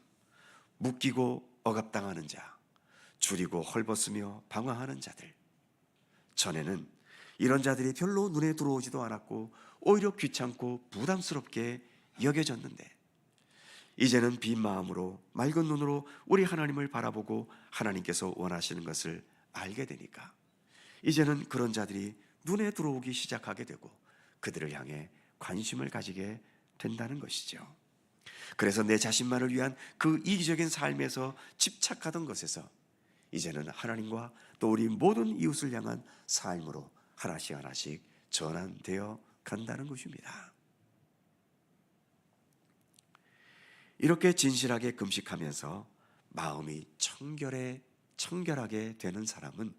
묶이고 억압당하는 자, 줄이고 헐벗으며 방황하는 자들, 전에는 이런 자들이 별로 눈에 들어오지도 않았고 오히려 귀찮고 부담스럽게 여겨졌는데 이제는 빈 마음으로 맑은 눈으로 우리 하나님을 바라보고 하나님께서 원하시는 것을 알게 되니까 이제는 그런 자들이 눈에 들어오기 시작하게 되고 그들을 향해 관심을 가지게 된다는 것이죠. 그래서 내 자신만을 위한 그 이기적인 삶에서 집착하던 것에서 이제는 하나님과 또 우리 모든 이웃을 향한 삶으로 하나씩 하나씩 전환되어 간다는 것입니다. 이렇게 진실하게 금식하면서 마음이 청결하게 되는 사람은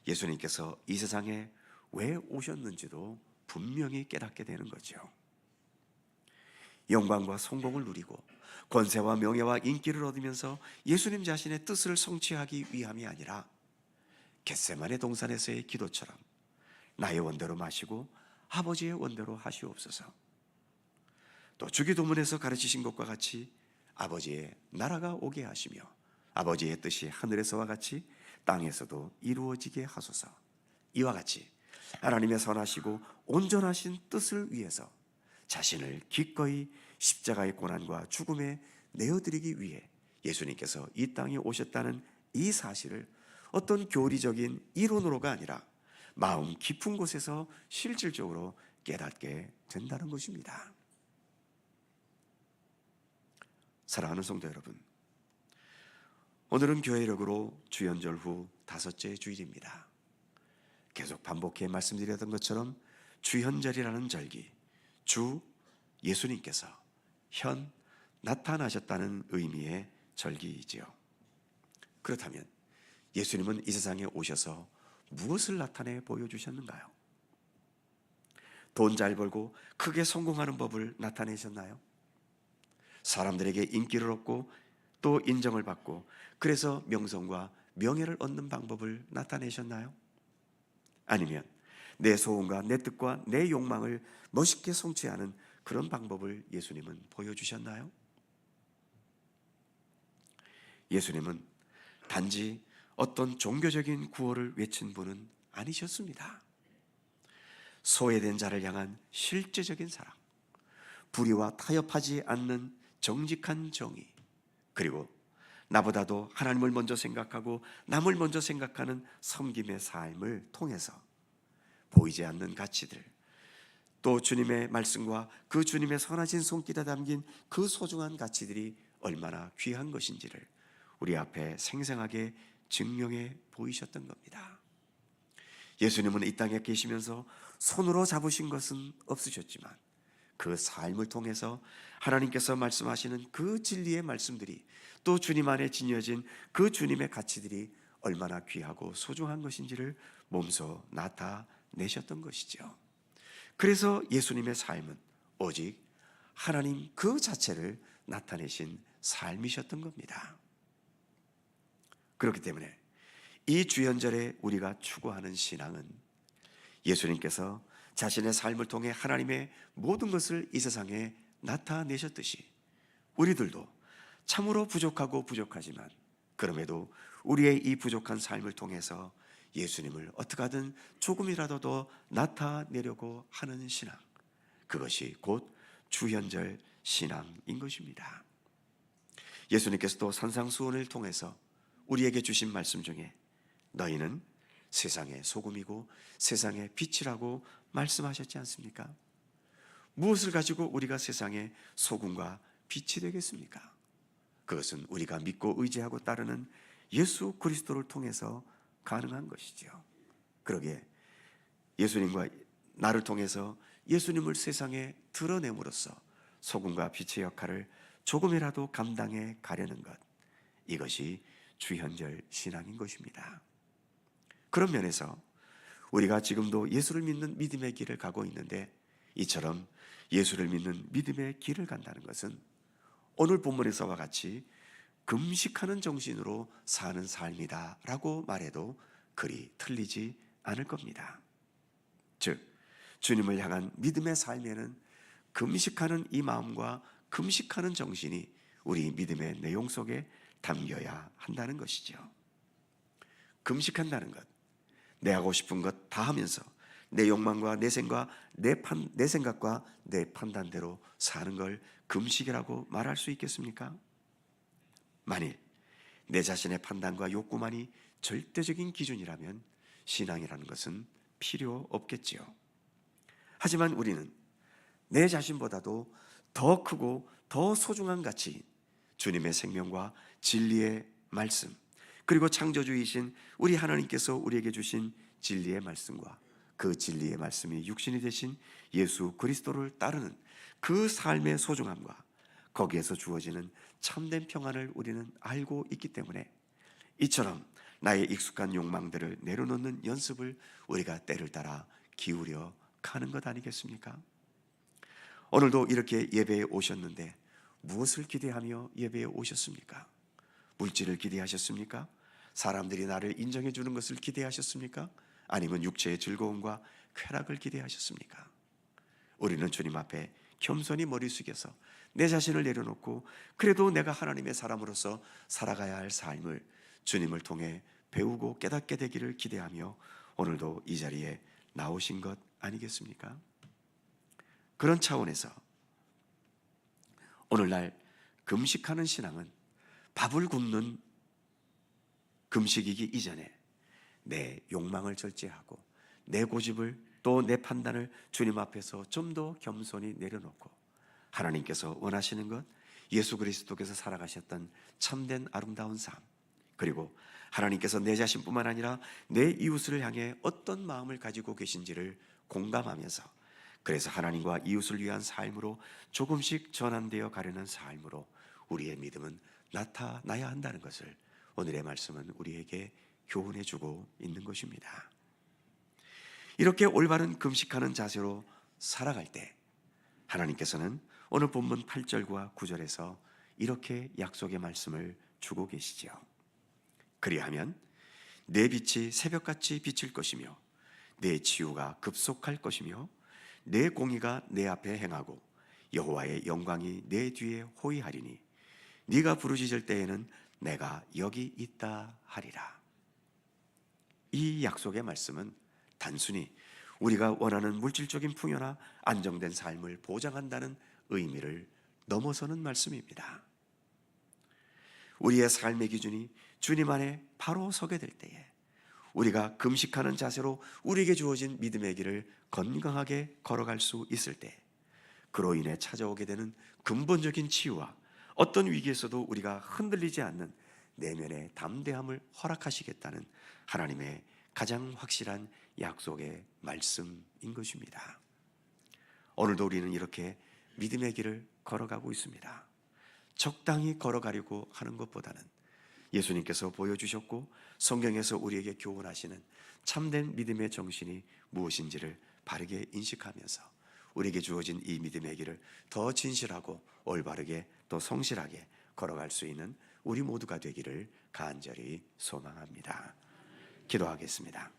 예수님께서 이 세상에 왜 오셨는지도 분명히 깨닫게 되는 거죠. 영광과 성공을 누리고 권세와 명예와 인기를 얻으면서 예수님 자신의 뜻을 성취하기 위함이 아니라 겟세마네 동산에서의 기도처럼 나의 원대로 마시고 아버지의 원대로 하시옵소서. 또 주기도문에서 가르치신 것과 같이 아버지의 나라가 오게 하시며 아버지의 뜻이 하늘에서와 같이 땅에서도 이루어지게 하소서. 이와 같이 하나님의 선하시고 온전하신 뜻을 위해서 자신을 기꺼이 십자가의 고난과 죽음에 내어드리기 위해 예수님께서 이 땅에 오셨다는 이 사실을 어떤 교리적인 이론으로가 아니라 마음 깊은 곳에서 실질적으로 깨닫게 된다는 것입니다. 사랑하는 성도 여러분, 오늘은 교회력으로 주연절 후 5째 주일입니다. 계속 반복해 말씀드렸던 것처럼 주현절이라는 절기, 주 예수님께서 현 나타나셨다는 의미의 절기이지요. 그렇다면 예수님은 이 세상에 오셔서 무엇을 나타내 보여주셨는가요? 돈 잘 벌고 크게 성공하는 법을 나타내셨나요? 사람들에게 인기를 얻고 또 인정을 받고 그래서 명성과 명예를 얻는 방법을 나타내셨나요? 아니면 내 소원과 내 뜻과 내 욕망을 멋있게 성취하는 그런 방법을 예수님은 보여주셨나요? 예수님은 단지 어떤 종교적인 구호를 외친 분은 아니셨습니다. 소외된 자를 향한 실제적인 사랑, 불의와 타협하지 않는 정직한 정의, 그리고 나보다도 하나님을 먼저 생각하고 남을 먼저 생각하는 섬김의 삶을 통해서 보이지 않는 가치들, 또 주님의 말씀과 그 주님의 선하신 손길에 담긴 그 소중한 가치들이 얼마나 귀한 것인지를 우리 앞에 생생하게 증명해 보이셨던 겁니다. 예수님은 이 땅에 계시면서 손으로 잡으신 것은 없으셨지만 그 삶을 통해서 하나님께서 말씀하시는 그 진리의 말씀들이 또 주님 안에 지녀진 그 주님의 가치들이 얼마나 귀하고 소중한 것인지를 몸소 나타내셨던 것이죠. 그래서 예수님의 삶은 오직 하나님 그 자체를 나타내신 삶이셨던 겁니다. 그렇기 때문에 이 주연절에 우리가 추구하는 신앙은 예수님께서 자신의 삶을 통해 하나님의 모든 것을 이 세상에 나타내셨듯이 우리들도 참으로 부족하고 부족하지만 그럼에도 우리의 이 부족한 삶을 통해서 예수님을 어떻게 하든 조금이라도 더 나타내려고 하는 신앙, 그것이 곧 주현절 신앙인 것입니다. 예수님께서도 산상수훈을 통해서 우리에게 주신 말씀 중에 너희는 세상의 소금이고 세상의 빛이라고 말씀하셨지 않습니까? 무엇을 가지고 우리가 세상의 소금과 빛이 되겠습니까? 그것은 우리가 믿고 의지하고 따르는 예수 그리스도를 통해서 가능한 것이죠. 그러기에 예수님과 나를 통해서 예수님을 세상에 드러냄으로써 소금과 빛의 역할을 조금이라도 감당해 가려는 것, 이것이 주현절 신앙인 것입니다. 그런 면에서 우리가 지금도 예수를 믿는 믿음의 길을 가고 있는데, 이처럼 예수를 믿는 믿음의 길을 간다는 것은 오늘 본문에서와 같이 금식하는 정신으로 사는 삶이다 라고 말해도 그리 틀리지 않을 겁니다. 즉, 주님을 향한 믿음의 삶에는 금식하는 이 마음과 금식하는 정신이 우리 믿음의 내용 속에 담겨야 한다는 것이죠. 금식한다는 것, 내 하고 싶은 것 다 하면서 내 욕망과 내 생각과 내 판단대로 사는 걸 금식이라고 말할 수 있겠습니까? 만일 내 자신의 판단과 욕구만이 절대적인 기준이라면 신앙이라는 것은 필요 없겠지요. 하지만 우리는 내 자신보다도 더 크고 더 소중한 가치, 주님의 생명과 진리의 말씀, 그리고 창조주이신 우리 하나님께서 우리에게 주신 진리의 말씀과 그 진리의 말씀이 육신이 되신 예수 그리스도를 따르는 그 삶의 소중함과 거기에서 주어지는 참된 평안을 우리는 알고 있기 때문에 이처럼 나의 익숙한 욕망들을 내려놓는 연습을 우리가 때를 따라 기울여 가는 것 아니겠습니까? 오늘도 이렇게 예배에 오셨는데 무엇을 기대하며 예배에 오셨습니까? 물질을 기대하셨습니까? 사람들이 나를 인정해 주는 것을 기대하셨습니까? 아니면 육체의 즐거움과 쾌락을 기대하셨습니까? 우리는 주님 앞에 겸손히 머리 숙여서 내 자신을 내려놓고 그래도 내가 하나님의 사람으로서 살아가야 할 삶을 주님을 통해 배우고 깨닫게 되기를 기대하며 오늘도 이 자리에 나오신 것 아니겠습니까? 그런 차원에서 오늘날 금식하는 신앙은 밥을 굶는 금식이기 이전에 내 욕망을 절제하고 내 고집을 또 내 판단을 주님 앞에서 좀 더 겸손히 내려놓고 하나님께서 원하시는 것, 예수 그리스도께서 살아가셨던 참된 아름다운 삶, 그리고 하나님께서 내 자신뿐만 아니라 내 이웃을 향해 어떤 마음을 가지고 계신지를 공감하면서 그래서 하나님과 이웃을 위한 삶으로 조금씩 전환되어 가려는 삶으로 우리의 믿음은 나타나야 한다는 것을 오늘의 말씀은 우리에게 교훈해 주고 있는 것입니다. 이렇게 올바른 금식하는 자세로 살아갈 때 하나님께서는 오늘 본문 8절과 9절에서 이렇게 약속의 말씀을 주고 계시죠. 그리하면 내 빛이 새벽같이 비칠 것이며 내 치유가 급속할 것이며 내 공의가 내 앞에 행하고 여호와의 영광이 내 뒤에 호위하리니 네가 부르짖을 때에는 내가 여기 있다 하리라. 이 약속의 말씀은 단순히 우리가 원하는 물질적인 풍요나 안정된 삶을 보장한다는 의미를 넘어서는 말씀입니다. 우리의 삶의 기준이 주님 안에 바로 서게 될 때에 우리가 금식하는 자세로 우리에게 주어진 믿음의 길을 건강하게 걸어갈 수 있을 때 그로 인해 찾아오게 되는 근본적인 치유와 어떤 위기에서도 우리가 흔들리지 않는 내면의 담대함을 허락하시겠다는 하나님의 가장 확실한 약속의 말씀인 것입니다. 오늘도 우리는 이렇게 믿음의 길을 걸어가고 있습니다. 적당히 걸어가려고 하는 것보다는 예수님께서 보여주셨고 성경에서 우리에게 교훈하시는 참된 믿음의 정신이 무엇인지를 바르게 인식하면서 우리에게 주어진 이 믿음의 길을 더 진실하고 올바르게 또 성실하게 걸어갈 수 있는 우리 모두가 되기를 간절히 소망합니다. 기도하겠습니다.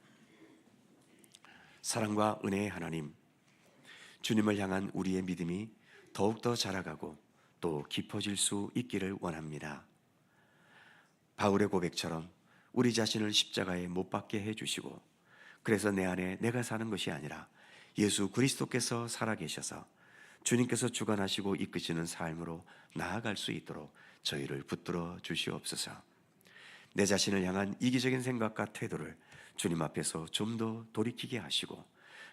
사랑과 은혜의 하나님, 주님을 향한 우리의 믿음이 더욱더 자라가고 또 깊어질 수 있기를 원합니다. 바울의 고백처럼 우리 자신을 십자가에 못 박게 해주시고 그래서 내 안에 내가 사는 것이 아니라 예수 그리스도께서 살아계셔서 주님께서 주관하시고 이끄시는 삶으로 나아갈 수 있도록 저희를 붙들어 주시옵소서. 내 자신을 향한 이기적인 생각과 태도를 주님 앞에서 좀 더 돌이키게 하시고,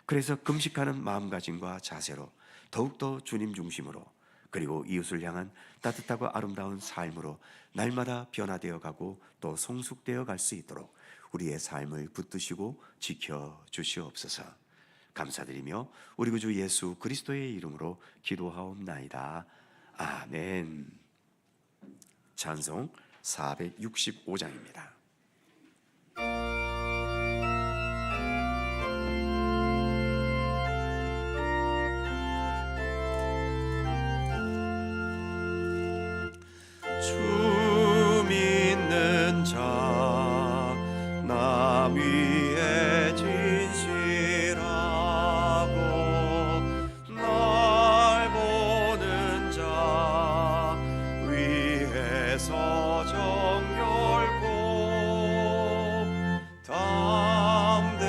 그래서 금식하는 마음가짐과 자세로 더욱더 주님 중심으로, 그리고 이웃을 향한 따뜻하고 아름다운 삶으로 날마다 변화되어 가고 또 성숙되어 갈 수 있도록 우리의 삶을 붙드시고 지켜 주시옵소서. 감사드리며 우리 구주 예수 그리스도의 이름으로 기도하옵나이다. 아멘. 찬송 465장입니다. 주 믿는 자 나 위에 진실하고 날 보는 자 위에서 정결고 담대하여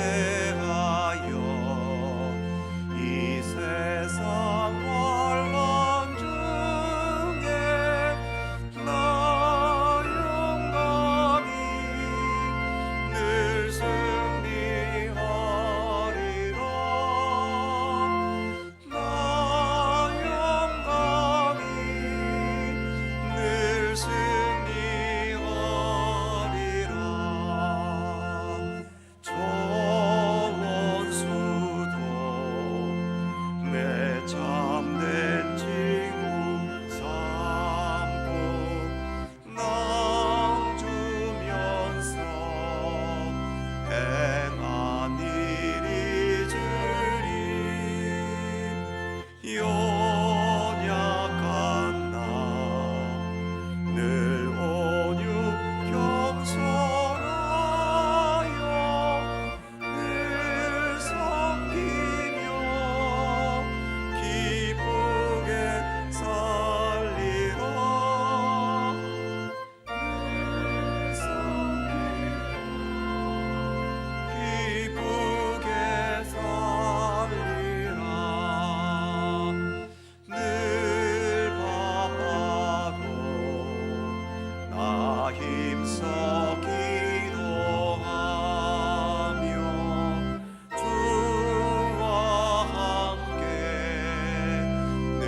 이 세상 환난 중에 나 영광이 늘 승리하리라. 나 영광이 늘 승리하리라. 저 원수도 내 참된 친구 삼고 낭 주면서 행한 일이 주리. 연약한 나 늘 온유 겸손하여 늘 섬기며 기쁘게 살리라. 늘 섬기며 기쁘게 살리라. 늘 바빠도 나 힘써 기도하며 주와 함께 늘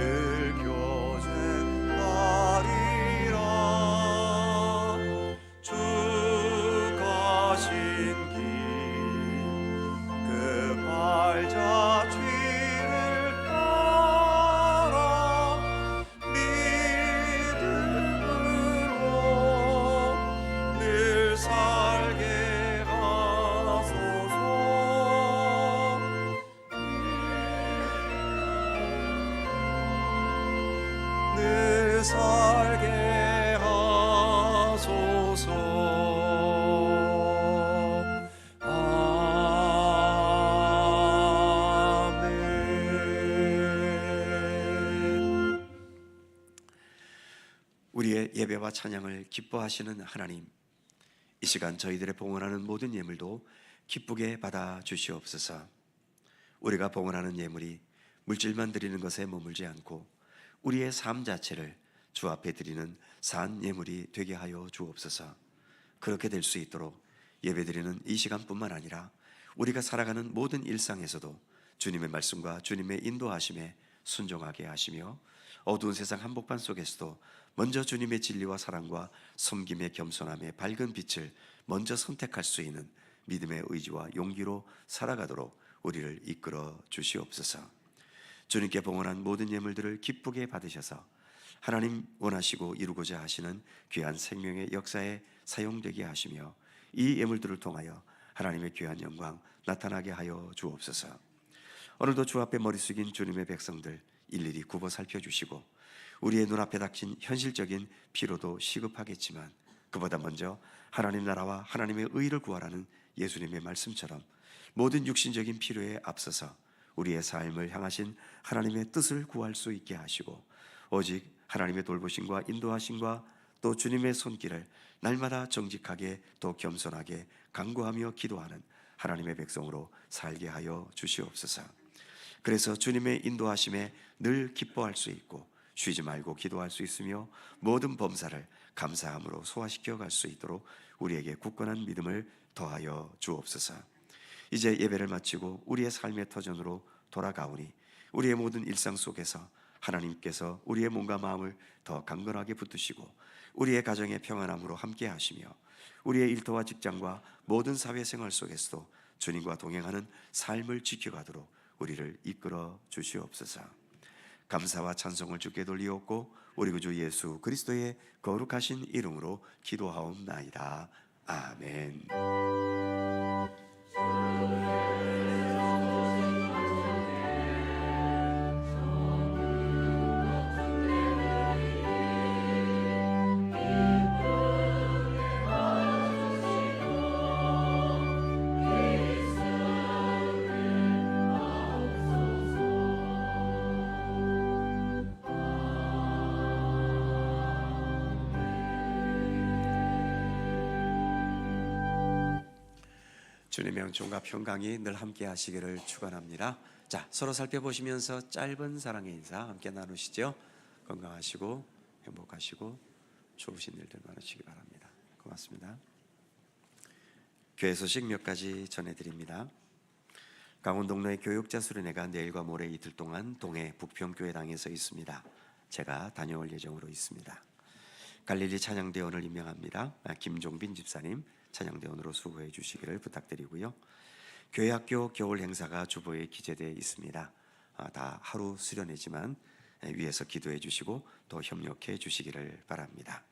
교제하리라. 주 가신 길 그 발자 뒤를 따라 믿음으로 늘 살게 하소서. 늘 살게 하소서. 아멘. 우리의 예배와 찬양을 기뻐하시는 하나님, 이 시간 저희들의 봉헌하는 모든 예물도 기쁘게 받아 주시옵소서. 우리가 봉헌하는 예물이 물질만 드리는 것에 머물지 않고 우리의 삶 자체를 주 앞에 드리는 산 예물이 되게 하여 주옵소서. 그렇게 될 수 있도록 예배드리는 이 시간뿐만 아니라 우리가 살아가는 모든 일상에서도 주님의 말씀과 주님의 인도하심에 순종하게 하시며, 어두운 세상 한복판 속에서도 먼저 주님의 진리와 사랑과 섬김의 겸손함의 밝은 빛을 먼저 선택할 수 있는 믿음의 의지와 용기로 살아가도록 우리를 이끌어 주시옵소서. 주님께 봉헌한 모든 예물들을 기쁘게 받으셔서 하나님 원하시고 이루고자 하시는 귀한 생명의 역사에 사용되게 하시며, 이 예물들을 통하여 하나님의 귀한 영광 나타나게 하여 주옵소서. 오늘도 주 앞에 머리 숙인 주님의 백성들 일일이 굽어 살펴주시고, 우리의 눈앞에 닥친 현실적인 필요도 시급하겠지만 그보다 먼저 하나님 나라와 하나님의 의를 구하라는 예수님의 말씀처럼 모든 육신적인 필요에 앞서서 우리의 삶을 향하신 하나님의 뜻을 구할 수 있게 하시고, 오직 하나님의 돌보심과 인도하심과 또 주님의 손길을 날마다 정직하게 또 겸손하게 간구하며 기도하는 하나님의 백성으로 살게 하여 주시옵소서. 그래서 주님의 인도하심에 늘 기뻐할 수 있고 쉬지 말고 기도할 수 있으며 모든 범사를 감사함으로 소화시켜 갈 수 있도록 우리에게 굳건한 믿음을 더하여 주옵소서. 이제 예배를 마치고 우리의 삶의 터전으로 돌아가오니 우리의 모든 일상 속에서 하나님께서 우리의 몸과 마음을 더 강건하게 붙드시고 우리의 가정의 평안함으로 함께 하시며 우리의 일터와 직장과 모든 사회생활 속에서도 주님과 동행하는 삶을 지켜가도록 우리를 이끌어 주시옵소서. 감사와 찬송을 주께 돌리옵고 우리 구주 예수 그리스도의 거룩하신 이름으로 기도하옵나이다. 아멘. 주님의 영총과 평강이 늘 함께 하시기를 축원합니다. 자, 서로 살펴보시면서 짧은 사랑의 인사 함께 나누시죠. 건강하시고 행복하시고 좋으신 일들 많으시기 바랍니다. 고맙습니다. 교회 소식 몇 가지 전해드립니다. 강원동로의 교육자 수련회가 내일과 모레 이틀 동안 동해 북평교회당에서 있습니다. 제가 다녀올 예정으로 있습니다. 갈릴리 찬양대원을 임명합니다. 김종빈 집사님 찬양대원으로 수고해 주시기를 부탁드리고요. 교회학교 겨울 행사가 주보에 기재되어 있습니다. 다 하루 수련회지만 위에서 기도해 주시고 또 협력해 주시기를 바랍니다.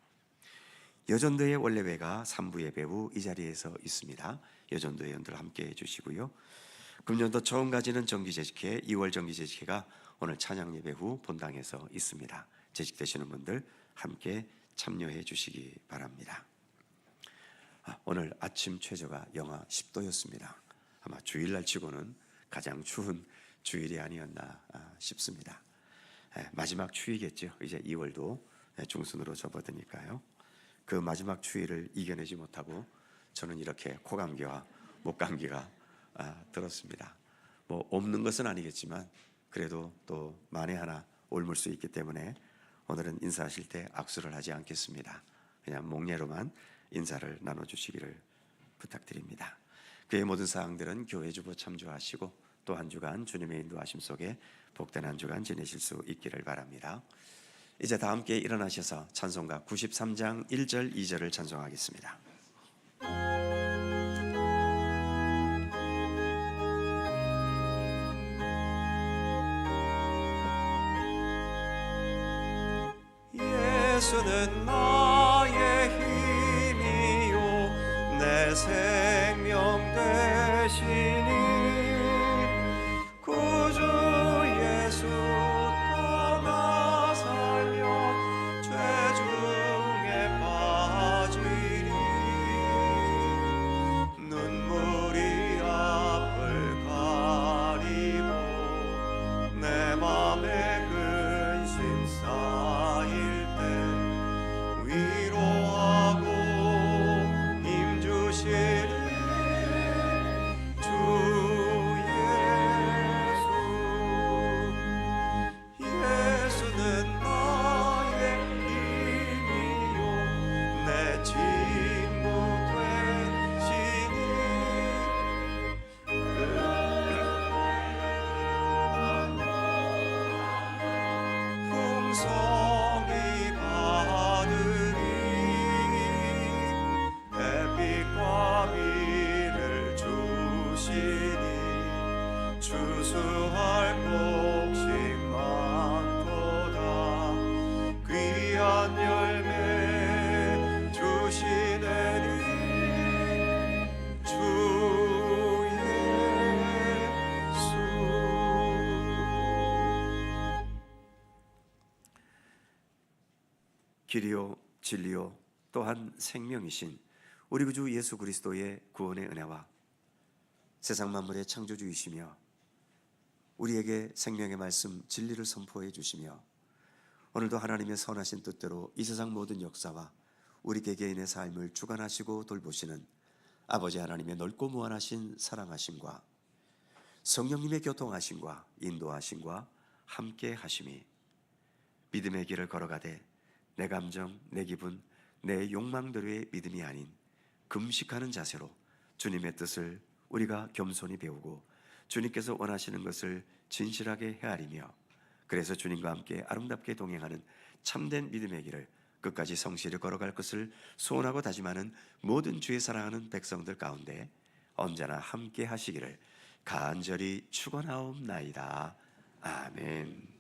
여전도의 원래회가 3부 예배 후 이 자리에서 있습니다. 여전도 회원들 함께 해 주시고요. 금년도 처음 가지는 정기재직회 2월 정기재직회가 오늘 찬양 예배 후 본당에서 있습니다. 재직되시는 분들 함께 참여해 주시기 바랍니다. 오늘 아침 최저가 영하 10도였습니다. 아마 주일날 치고는 가장 추운 주일이 아니었나 싶습니다. 마지막 추위겠죠. 이제 2월도 중순으로 접어드니까요. 그 마지막 추위를 이겨내지 못하고 저는 이렇게 코감기와 목감기가 들었습니다. 뭐 없는 것은 아니겠지만 그래도 또 만에 하나 옮을 수 있기 때문에 오늘은 인사하실 때 악수를 하지 않겠습니다. 그냥 목례로만 인사를 나눠주시기를 부탁드립니다. 그의 모든 사항들은 교회 주보 참조하시고 또 한 주간 주님의 인도하심 속에 복된 한 주간 지내실 수 있기를 바랍니다. 이제 다 함께 일어나셔서 찬송가 93장 1절 2절을 찬송하겠습니다. 예수는 나의 힘이요 내 생명 되시니 구주 예수 떠나 살면 죄 중에 빠지리 눈물이 앞을 가리고 내 맘에 근심 쌓일 위로하고 힘주시리 주 예수 예수는 나의 힘이요 내 친구 되시니 풍성이 햇빛과 비를 주시니 추수할 곡식 많도다 귀한 열매 주시느니 주 예수. 길이요 진리요 또한 생명이신 우리 구주 예수 그리스도의 구원의 은혜와 세상 만물의 창조주이시며 우리에게 생명의 말씀 진리를 선포해 주시며 오늘도 하나님의 선하신 뜻대로 이 세상 모든 역사와 우리 개개인의 삶을 주관하시고 돌보시는 아버지 하나님의 넓고 무한하신 사랑하심과 성령님의 교통하심과 인도하심과 함께 하심이 믿음의 길을 걸어가되 내 감정, 내 기분, 내 욕망대로의 믿음이 아닌 금식하는 자세로 주님의 뜻을 우리가 겸손히 배우고 주님께서 원하시는 것을 진실하게 헤아리며 그래서 주님과 함께 아름답게 동행하는 참된 믿음의 길을 끝까지 성실히 걸어갈 것을 소원하고 다짐하는 모든 주의 사랑하는 백성들 가운데 언제나 함께 하시기를 간절히 축원하옵나이다. 아멘.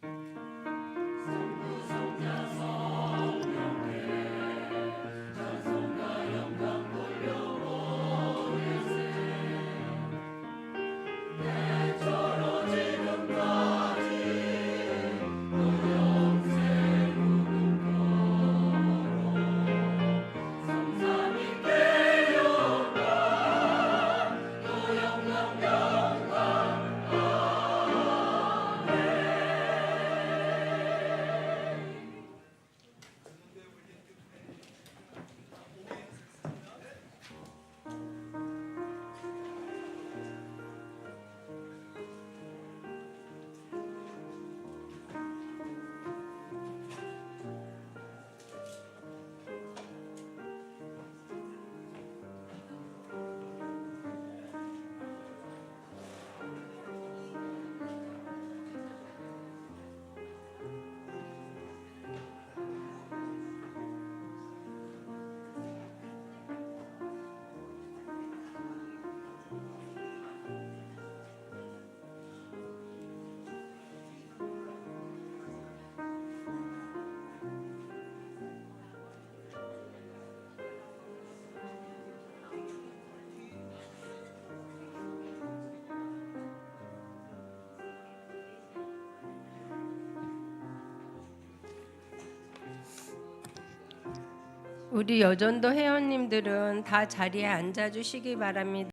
우리 여전도 회원님들은 다 자리에 앉아 주시기 바랍니다.